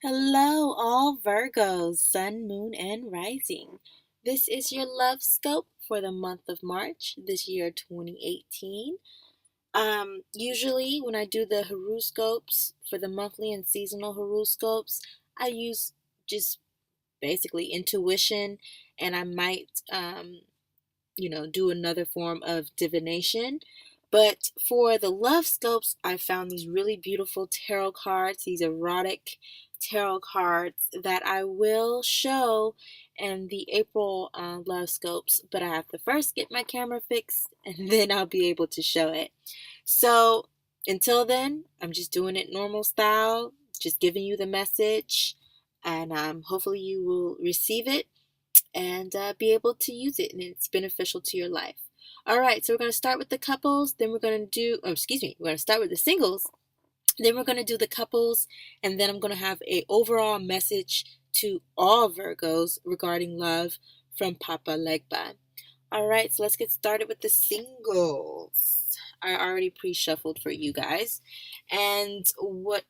Hello, all Virgos, Sun, Moon, and Rising. This is your love scope for the month of March this year 2018. Usually, when I do the horoscopes for the monthly and seasonal horoscopes, I use just basically intuition, and I might, do another form of divination. But for the love scopes, I found these really beautiful tarot cards, these erotic tarot cards that I will show in the April love scopes. But I have to first get my camera fixed and then I'll be able to show it. So until then, I'm just doing it normal style, just giving you the message, and hopefully you will receive it and be able to use it, and it's beneficial to your life. All right, so we're going to start with the couples, then we're going to do, we're going to start with the singles, then we're going to do the couples, and then I'm going to have a overall message to all Virgos regarding love from Papa Legba. All right, so let's get started with the singles. I already pre-shuffled for you guys, and what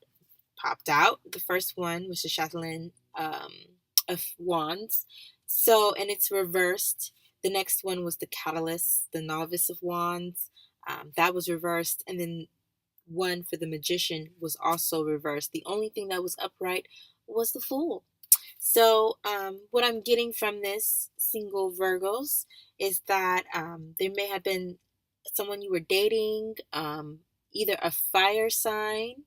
popped out, the first one was the Chatelaine of Wands. So, and it's reversed. The next one was the Catalyst, the Novice of Wands. That was reversed. And then one for the Magician was also reversed. The only thing that was upright was the Fool. So, what I'm getting from this, single Virgos, is that there may have been someone you were dating, either a fire sign,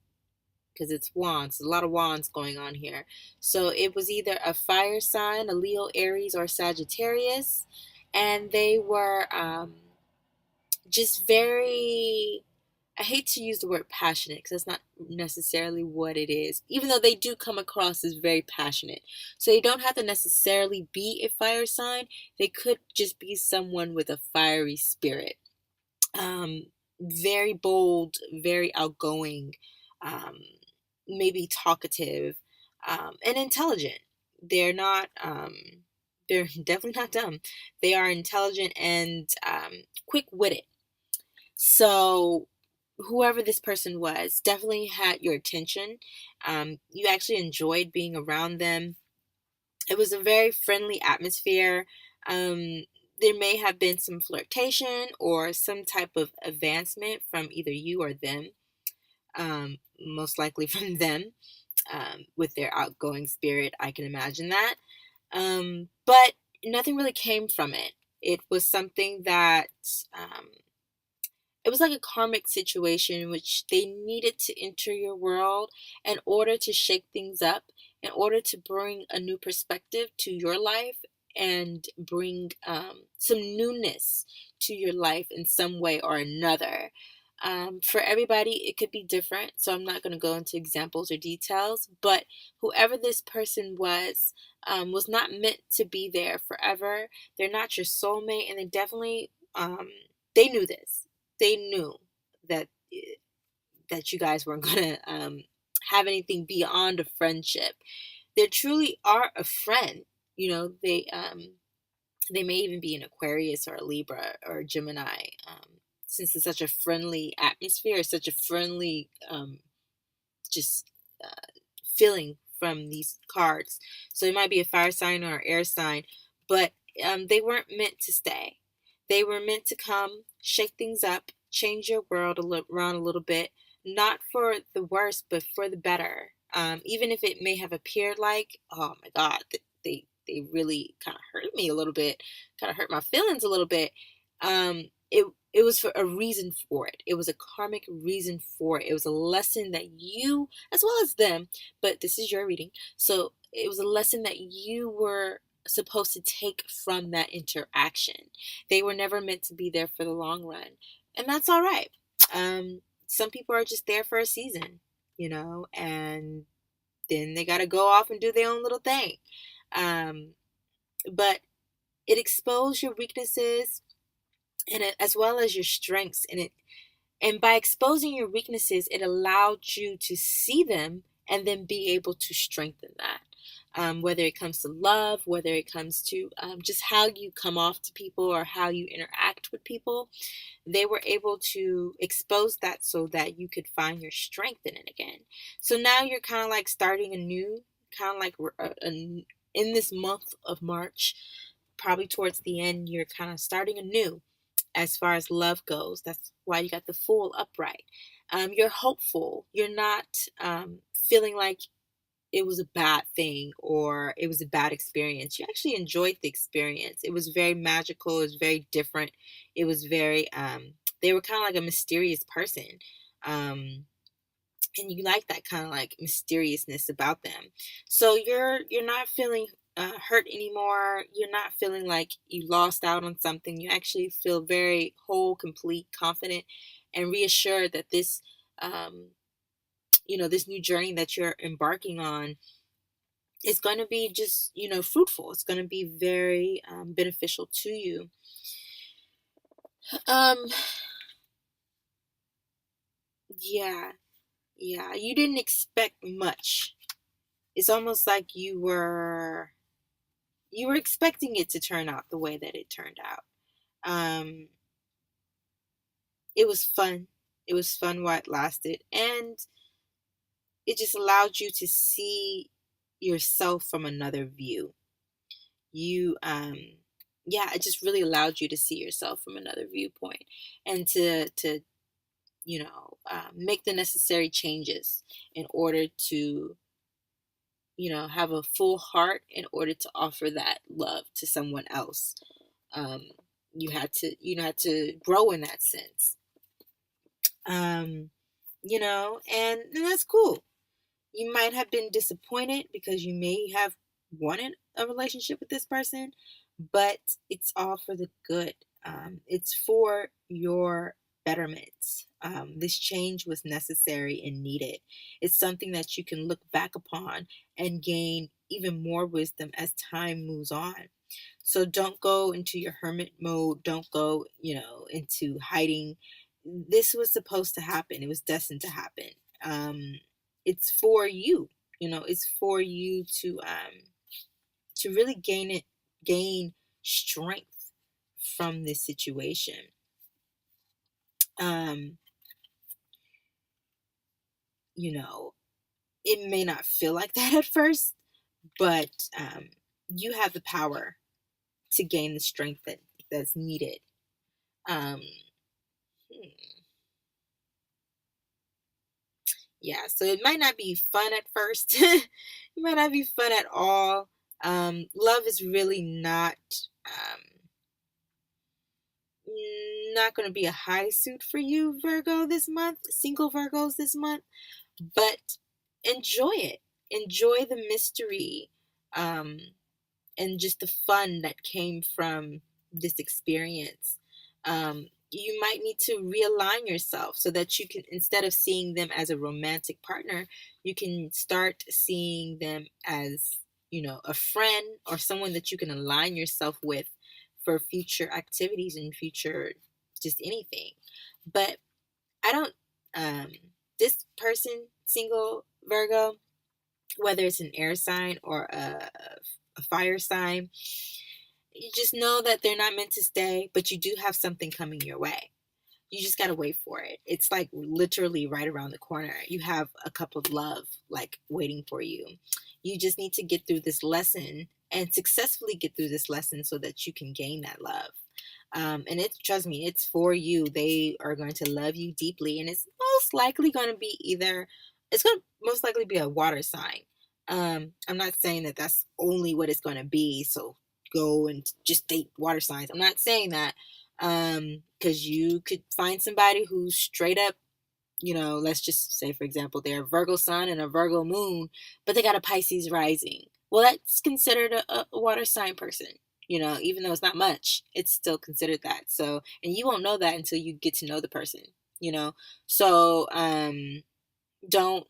because it's wands, a lot of wands going on here. So it was either a fire sign, a Leo, Aries, or Sagittarius, and they were just very, I hate to use the word passionate because that's not necessarily what it is, even though they do come across as very passionate. So they don't have to necessarily be a fire sign. They could just be someone with a fiery spirit. Very bold, very outgoing, maybe talkative, and intelligent. They're not, they're definitely not dumb. They are intelligent and quick-witted. So whoever this person was definitely had your attention. You actually enjoyed being around them. It was a very friendly atmosphere. There may have been some flirtation or some type of advancement from either you or them, most likely from them, with their outgoing spirit. I can imagine that. But nothing really came from it. It was something that, it was like a karmic situation in which they needed to enter your world in order to shake things up, in order to bring a new perspective to your life and bring some newness to your life in some way or another. For everybody, it could be different, so I'm not going to go into examples or details, but whoever this person was not meant to be there forever. They're not your soulmate, and they definitely, they knew this. They knew that that you guys weren't going to have anything beyond a friendship. They truly are a friend. You know, they may even be an Aquarius or a Libra or a Gemini, since it's such a friendly atmosphere, such a friendly just feeling from these cards. So it might be a fire sign or an air sign, but they weren't meant to stay. They were meant to come, shake things up, change your world around a little bit, not for the worse, but for the better. Even if it may have appeared like, oh my God, they really kind of hurt me a little bit, kind of hurt my feelings a little bit. It was for a reason for it. It was a karmic reason for it. It was a lesson that you, as well as them, but this is your reading. So it was a lesson that you were supposed to take from that interaction. They were never meant to be there for the long run. And that's all right. Some people are just there for a season, and then they got to go off and do their own little thing. But it exposed your weaknesses and as well as your strengths, and by exposing your weaknesses, it allowed you to see them and then be able to strengthen that. Whether it comes to love, whether it comes to just how you come off to people or how you interact with people, they were able to expose that so that you could find your strength in it again. So now you're kind of like starting anew, kind of like in this month of March, probably towards the end, you're kind of starting anew as far as love goes. That's why you got the Fool upright. You're hopeful. You're not feeling like it was a bad thing or it was a bad experience. You actually enjoyed the experience. It was very magical. It was very different. It was very, they were kind of like a mysterious person. And you like that kind of like mysteriousness about them. So you're not feeling hurt anymore. You're not feeling like you lost out on something. You actually feel very whole, complete, confident, and reassured that this, this new journey that you're embarking on is going to be just, fruitful. It's going to be very beneficial to you. Um, yeah, yeah. You didn't expect much. It's almost like you were expecting it to turn out the way that it turned out. Um, it was fun. It was fun while it lasted, and it just allowed you to see yourself from another view. Yeah, it just really allowed you to see yourself from another viewpoint, and to make the necessary changes in order to have a full heart in order to offer that love to someone else. um, you had to grow in that sense. um, and that's cool. You might have been disappointed because you may have wanted a relationship with this person, but it's all for the good. It's for your betterment. This change was necessary and needed. It's something that you can look back upon and gain even more wisdom as time moves on. So don't go into your hermit mode. Don't go, into hiding. This was supposed to happen. It was destined to happen. It's for you. It's for you to really gain strength from this situation. Um, it may not feel like that at first, but you have the power to gain the strength that's needed. Um, hmm. Yeah, so it might not be fun at first. It might not be fun at all. Love is really not going to be a high suit for you, Virgo, this month. Single Virgos this month, but enjoy it. Enjoy the mystery, um, and just the fun that came from this experience. You might need to realign yourself so that you can, instead of seeing them as a romantic partner, you can start seeing them as, a friend or someone that you can align yourself with for future activities and future just anything. But I don't, um, this person, single Virgo, whether it's an air sign or a fire sign, you just know that they're not meant to stay, but you do have something coming your way. You just got to wait for it. It's like literally right around the corner. You have a cup of love like waiting for you. You just need to get through this lesson and successfully get through this lesson so that you can gain that love. And trust me, it's for you. They are going to love you deeply, and it's most likely going to be it's going to most likely be a water sign. I'm not saying that that's only what it's going to be. So go and just date water signs. I'm not saying that, because you could find somebody who's straight up, let's just say, for example, they're a Virgo sun and a Virgo moon, but they got a Pisces rising. Well, that's considered a water sign person. Even though it's not much, it's still considered that. So, and you won't know that until you get to know the person. So don't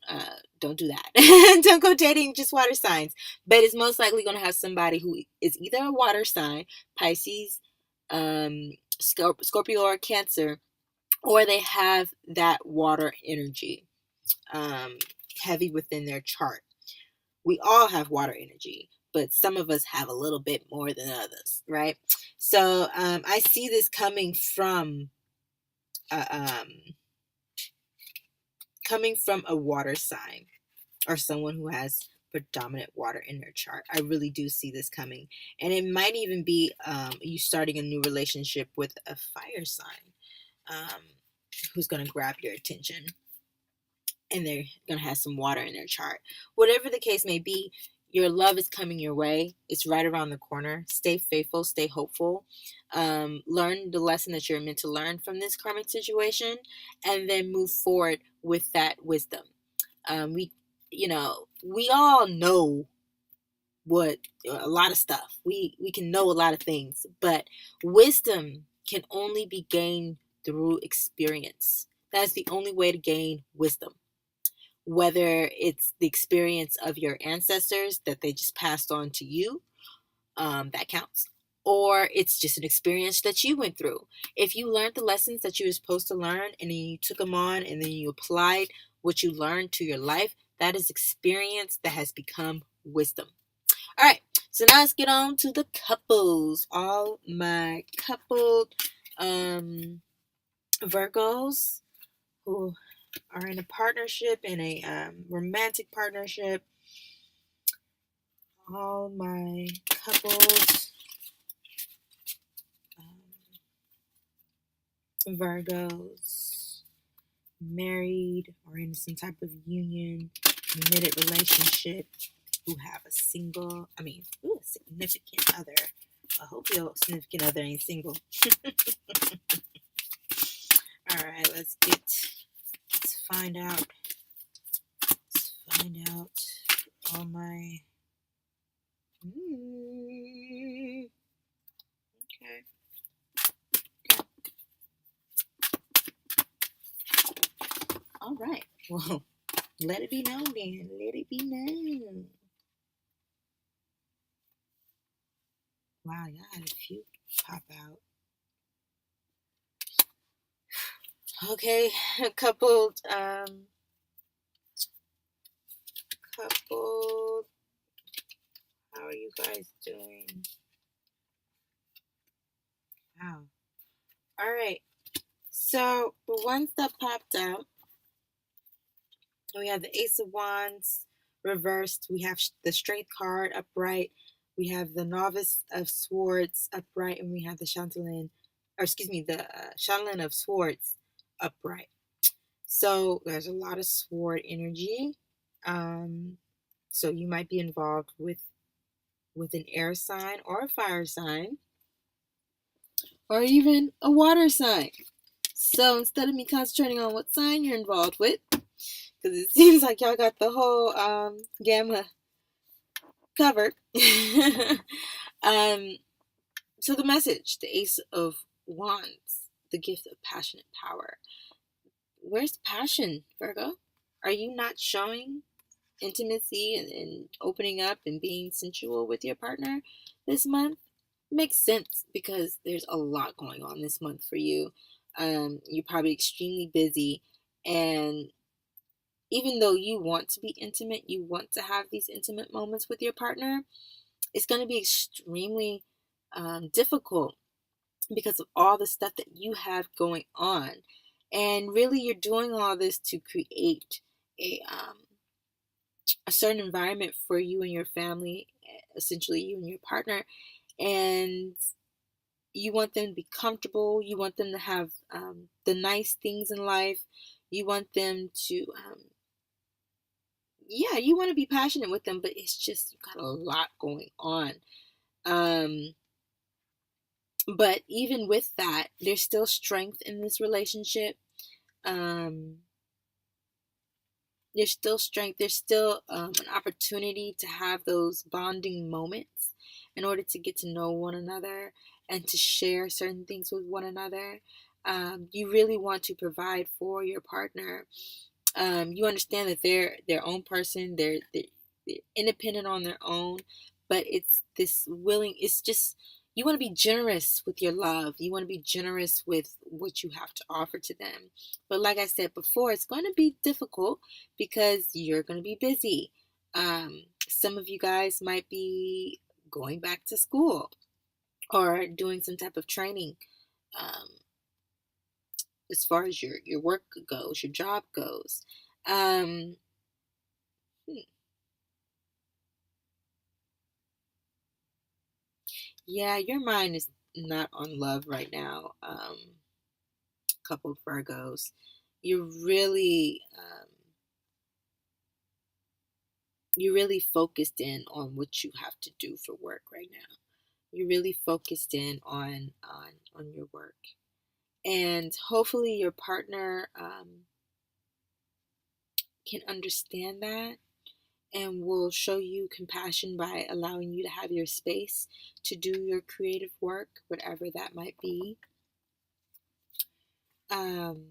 do that. Don't go dating just water signs. But it's most likely going to have somebody who is either a water sign, Pisces, Scorpio, or Cancer, or they have that water energy heavy within their chart. We all have water energy, but some of us have a little bit more than others, right? So I see this coming from a water sign, or someone who has predominant water in their chart. I really do see this coming. And it might even be you starting a new relationship with a fire sign who's going to grab your attention. And they're going to have some water in their chart. Whatever the case may be, your love is coming your way. It's right around the corner. Stay faithful, stay hopeful. Learn the lesson that you're meant to learn from this karmic situation, and then move forward with that wisdom. We all know what a lot of stuff. We can know a lot of things, but wisdom can only be gained through experience. That's the only way to gain wisdom. Whether it's the experience of your ancestors that they just passed on to you, that counts. Or it's just an experience that you went through. If you learned the lessons that you were supposed to learn and then you took them on and then you applied what you learned to your life, that is experience that has become wisdom. All right, so now let's get on to the couples. All my coupled Virgos who are in a partnership, in a romantic partnership. All my couples, Virgos, married or in some type of union, committed relationship, who have a significant other. I hope your significant other ain't single. All right, let's find out. All my. Okay. All right. Well, let it be known then. Let it be known. Wow, y'all had a few pop out. Okay, coupled. How are you guys doing? Wow. All right. So the ones that popped out, we have the Ace of Wands reversed. We have the Strength card upright. We have the Novice of Swords upright, and we have the Chatelaine of Swords upright. So there's a lot of sword energy. So you might be involved with an air sign or a fire sign, or even a water sign. So instead of me concentrating on what sign you're involved with, because it seems like y'all got the whole gamma covered. So the message, the Ace of Wands, the gift of passionate power. Where's passion, Virgo? Are you not showing intimacy and opening up and being sensual with your partner this month? Makes sense because there's a lot going on this month for you. You're probably extremely busy, and even though you want to be intimate, you want to have these intimate moments with your partner, it's going to be extremely difficult because of all the stuff that you have going on. And really, you're doing all this to create a certain environment for you and your family, essentially you and your partner, and you want them to be comfortable. You want them to have the nice things in life. You want them to you want to be passionate with them, but it's just, you've got a lot going on. But even with that, there's still strength in this relationship. There's still strength. There's still an opportunity to have those bonding moments in order to get to know one another and to share certain things with one another. You really want to provide for your partner. You understand that they're their own person. They're independent on their own, but it's just, you want to be generous with your love. You want to be generous with what you have to offer to them. But like I said before, it's going to be difficult because you're going to be busy. Some of you guys might be going back to school or doing some type of training. As far as your work goes, your job goes. Yeah, your mind is not on love right now. Coupled Virgos, you're really focused in on what you have to do for work right now. You're really focused in on your work, and hopefully your partner can understand that and will show you compassion by allowing you to have your space to do your creative work, whatever that might be. Um,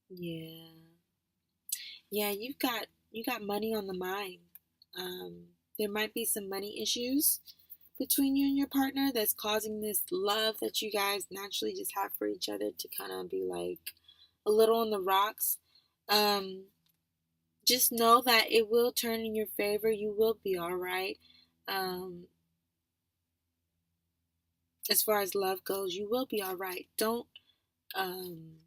yeah, yeah, you got money on the mind. There might be some money issues between you and your partner that's causing this love that you guys naturally just have for each other to kind of be like a little on the rocks. Um, just know that it will turn in your favor. You will be all right. Um, as far as love goes, you will be all right. Um,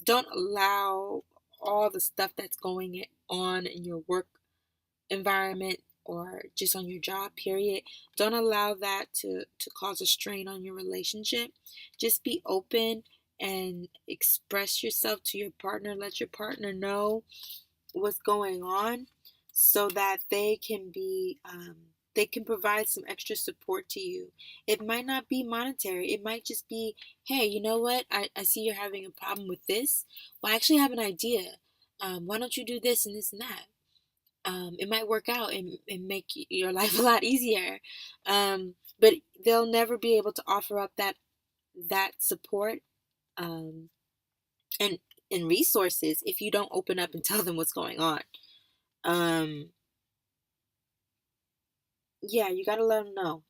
don't allow all the stuff that's going on in your work environment or just on your job, period. Don't allow that to cause a strain on your relationship. Just be open and express yourself to your partner. Let your partner know what's going on so that they can provide some extra support to you. It might not be monetary. It might just be, hey, you know what? I see you're having a problem with this. Well, I actually have an idea. Why don't you do this and this and that? It might work out and make your life a lot easier. But they'll never be able to offer up that support um, and resources if you don't open up and tell them what's going on. Um, yeah, you gotta let them know.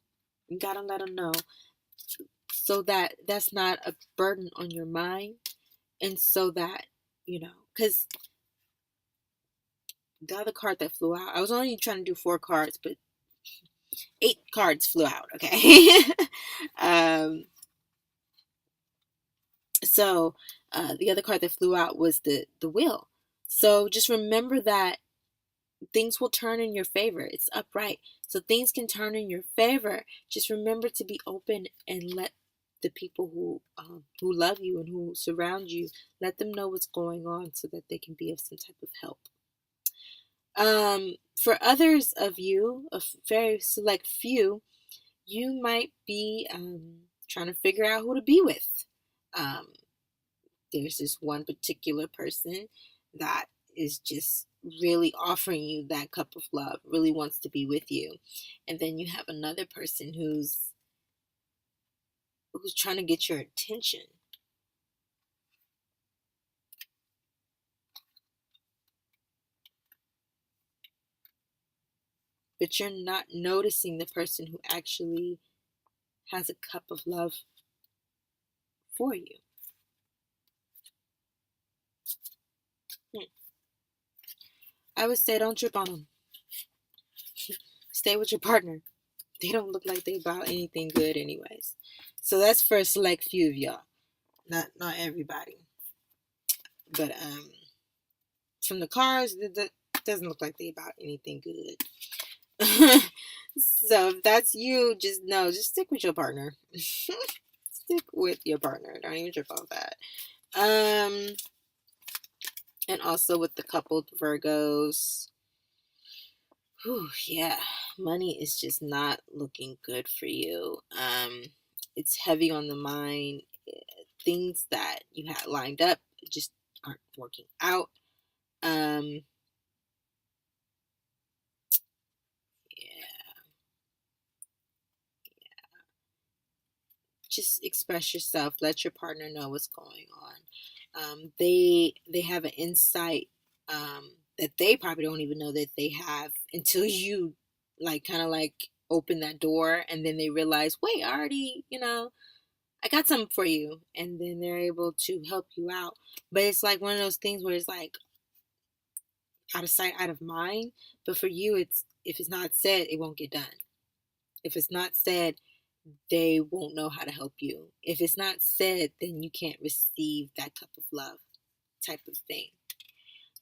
You gotta let them know so that that's not a burden on your mind, and so that because the other card that flew out, I was only trying to do 4 cards, but 8 cards flew out. Okay. um, so the other card that flew out was the wheel. So just remember that things will turn in your favor. It's upright. So things can turn in your favor. Just remember to be open and let the people who love you and who surround you, let them know what's going on so that they can be of some type of help. For others of you, a very select few, you might be trying to figure out who to be with. Um, there's this one particular person that is just really offering you that cup of love, really wants to be with you. And then you have another person who's trying to get your attention. But you're not noticing the person who actually has a cup of love for you. I would say don't trip on them. Stay with your partner. They don't look like they about anything good anyways. So that's for a select few of y'all. Not everybody. But from the cars, that doesn't look like they about anything good. So if that's you, just stick with your partner. Stick with your partner. Don't even trip off that. And also with the coupled Virgos. Whew, yeah, money is just not looking good for you. It's heavy on the mind. Things that you had lined up just aren't working out. Um, yeah, just express yourself. Let your partner know what's going on. They have an insight that they probably don't even know that they have until you like kind of like open that door, and then they realize, wait, I already I got something for you, and then they're able to help you out. But it's like one of those things where it's like out of sight, out of mind. But for you, it's if it's not said, it won't get done. If it's not said, they won't know how to help you. If it's not said, then you can't receive that cup of love type of thing.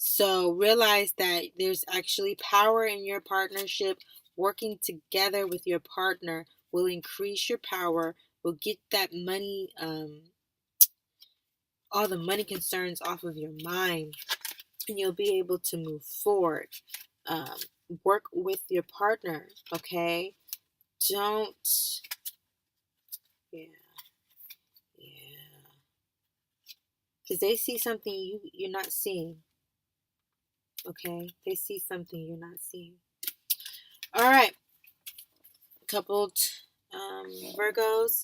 So realize that there's actually power in your partnership. Working together with your partner will increase your power, will get that money, all the money concerns off of your mind, and you'll be able to move forward. Um, Work with your partner, okay? Don't, yeah, yeah. Because they see something you're not seeing, okay? They see something you're not seeing. All right, coupled Virgos.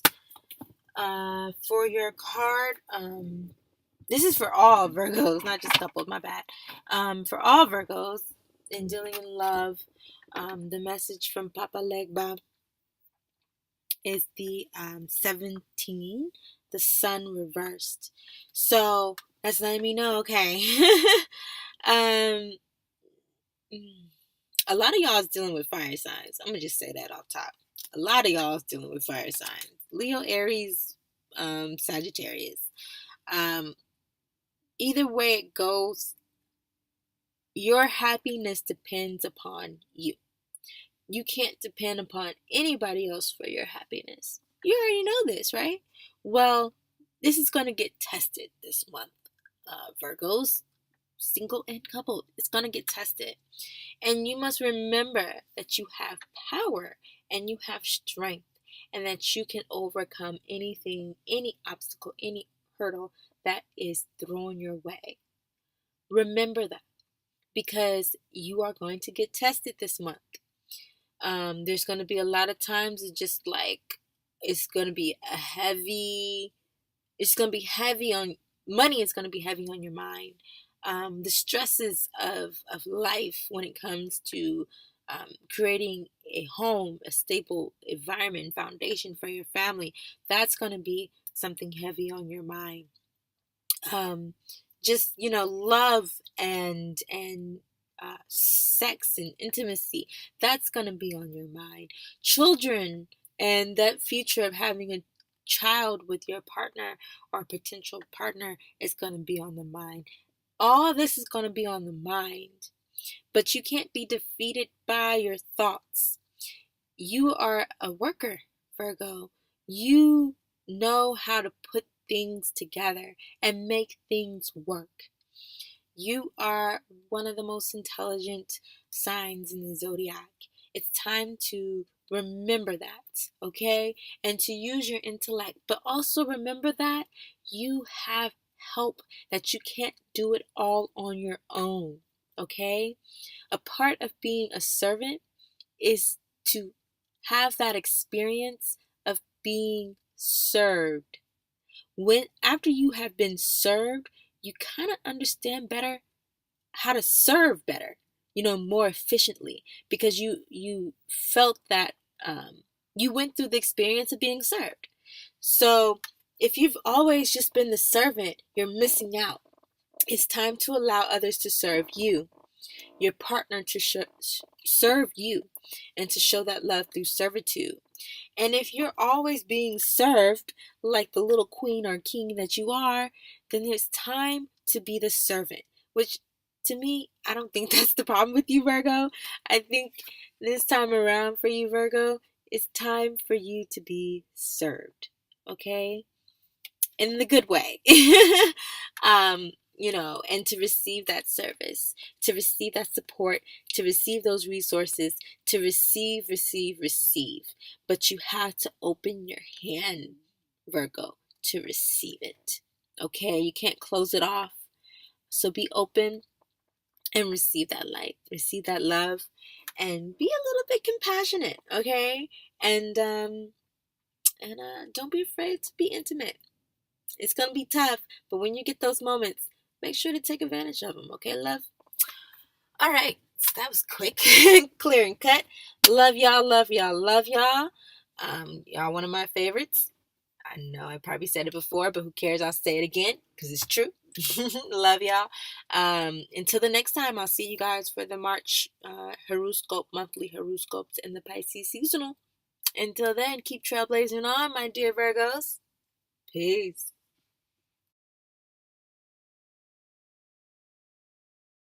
For your card, this is for all Virgos, not just coupled, my bad. For all Virgos in dealing in love, the message from Papa Legba is the 17, the sun reversed. So that's letting me know, okay. um, a lot of y'all is dealing with fire signs. I'm gonna just say that off top. A lot of y'all is dealing with fire signs. Leo, Aries, Sagittarius. Um, Either way it goes, your happiness depends upon you. You can't depend upon anybody else for your happiness. You already know this, right? Well, this is going to get tested this month. Virgos, single and coupled, it's going to get tested. And you must remember that you have power and you have strength and that you can overcome anything, any obstacle, any hurdle that is thrown your way. Remember that because you are going to get tested this month. There's going to be a lot of times it's just like it's going to be heavy on money. It's going to be heavy on your mind. The stresses of life when it comes to creating a home, a stable environment, foundation for your family, that's going to be something heavy on your mind. Just love and sex and intimacy, that's going to be on your mind. Children and that future of having a child with your partner or potential partner is going to be on the mind. All this is going to be on the mind, but you can't be defeated by your thoughts. You are a worker, Virgo. You know how to put things together and make things work. You are one of the most intelligent signs in the zodiac. It's time to remember that, okay? And to use your intellect. But also remember that you have help, that you can't do it all on your own, okay? A part of being a servant is to have that experience of being served. After you have been served, you kind of understand better how to serve better, more efficiently, because you felt that you went through the experience of being served. So if you've always just been the servant, you're missing out. It's time to allow others to serve you, your partner to serve you, and to show that love through servitude. And if you're always being served like the little queen or king that you are, then it's time to be the servant, which to me, I don't think that's the problem with you, Virgo. I think this time around for you, Virgo, it's time for you to be served, okay? In the good way. And to receive that service, to receive that support, to receive those resources, to receive. But you have to open your hand, Virgo, to receive it. Okay? You can't close it off. So be open and receive that light, receive that love, and be a little bit compassionate, okay? And don't be afraid to be intimate. It's gonna be tough, but when you get those moments, make sure to take advantage of them, okay, love? All right, so that was quick, clear and cut. Love y'all, love y'all, love y'all. Y'all one of my favorites. I know I probably said it before, but who cares? I'll say it again because it's true. Love y'all. Until the next time, I'll see you guys for the March horoscope, monthly horoscopes, and the Pisces seasonal. Until then, keep trailblazing on, my dear Virgos. Peace.